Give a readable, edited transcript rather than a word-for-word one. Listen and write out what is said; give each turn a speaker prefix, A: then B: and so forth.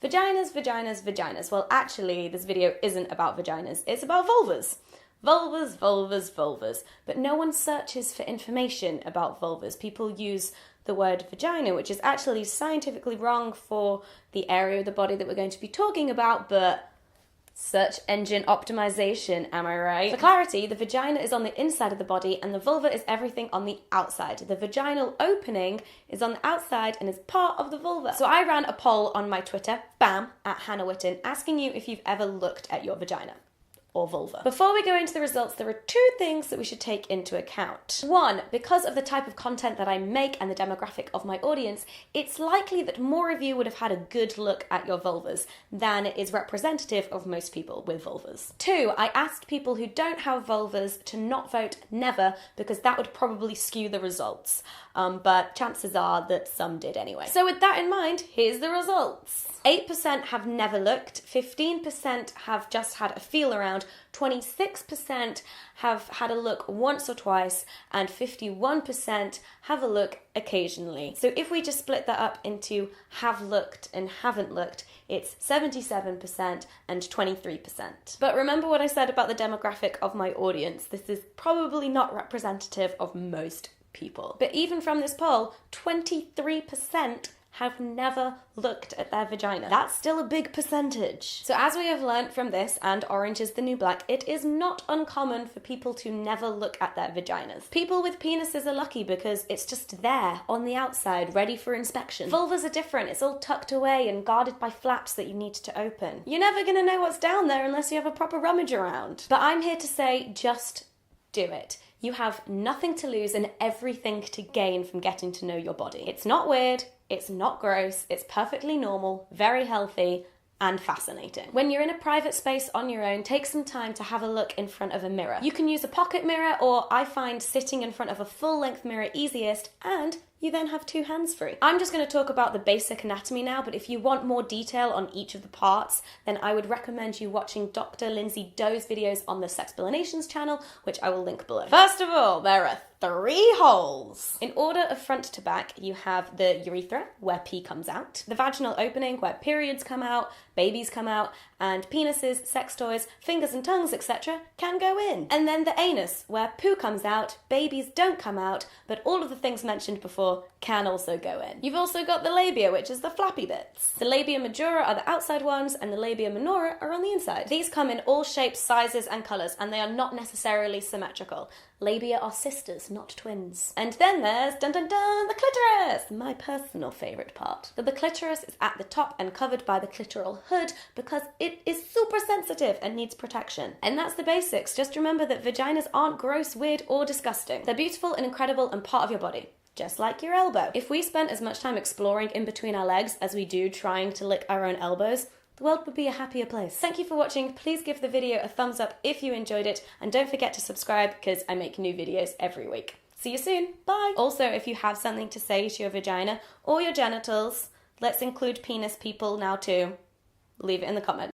A: Vaginas, vaginas, vaginas. Well, actually, this video isn't about vaginas. It's about vulvas. Vulvas, vulvas, vulvas. But no one searches for information about vulvas. People use the word vagina, which is actually scientifically wrong for the area of the body that we're going to be talking about, but search engine optimization, am I right? For clarity, the vagina is on the inside of the body and the vulva is everything on the outside. The vaginal opening is on the outside and is part of the vulva. So I ran a poll on my Twitter, bam, at Hannah Witton, asking you if you've ever looked at your vagina or vulva. Before we go into the results, there are two things that we should take into account. One, because of the type of content that I make and the demographic of my audience, it's likely that more of you would have had a good look at your vulvas than is representative of most people with vulvas. Two, I asked people who don't have vulvas to not vote never because that would probably skew the results. But chances are that some did anyway. So with that in mind, here's the results. 8% have never looked, 15% have just had a feel around, 26% have had a look once or twice, and 51% have a look occasionally. So if we just split that up into have looked and haven't looked, it's 77% and 23%. But remember what I said about the demographic of my audience. This is probably not representative of most people. But even from this poll, 23% have never looked at their vagina. That's still a big percentage. So as we have learnt from this and Orange is the New Black, it is not uncommon for people to never look at their vaginas. People with penises are lucky because it's just there on the outside, ready for inspection. Vulvas are different. It's all tucked away and guarded by flaps that you need to open. You're never gonna know what's down there unless you have a proper rummage around. But I'm here to say, just do it. You have nothing to lose and everything to gain from getting to know your body. It's not weird, it's not gross, it's perfectly normal, very healthy, and fascinating. When you're in a private space on your own, take some time to have a look in front of a mirror. You can use a pocket mirror, or I find sitting in front of a full-length mirror easiest, and you then have two hands free. I'm just going to talk about the basic anatomy now, but if you want more detail on each of the parts, then I would recommend you watching Dr. Lindsay Doe's videos on the Sexplanations channel, which I will link below. First of all, there are 3 holes. In order of front to back, you have the urethra, where pee comes out, the vaginal opening, where periods come out, babies come out, and penises, sex toys, fingers and tongues, etc. can go in. And then the anus, where poo comes out, babies don't come out, but all of the things mentioned before can also go in. You've also got the labia, which is the flappy bits. The labia majora are the outside ones, and the labia minora are on the inside. These come in all shapes, sizes, and colours, and they are not necessarily symmetrical. Labia are sisters, not twins. And then there's, dun dun dun, the clitoris! My personal favourite part. The clitoris is at the top and covered by the clitoral hood because it is super sensitive and needs protection. And that's the basics. Just remember that vaginas aren't gross, weird, or disgusting. They're beautiful and incredible and part of your body. Just like your elbow. If we spent as much time exploring in between our legs as we do trying to lick our own elbows, the world would be a happier place. Thank you for watching. Please give the video a thumbs up if you enjoyed it, and don't forget to subscribe because I make new videos every week. See you soon. Bye. Also, if you have something to say to your vagina or your genitals, let's include penis people now too. Leave it in the comments.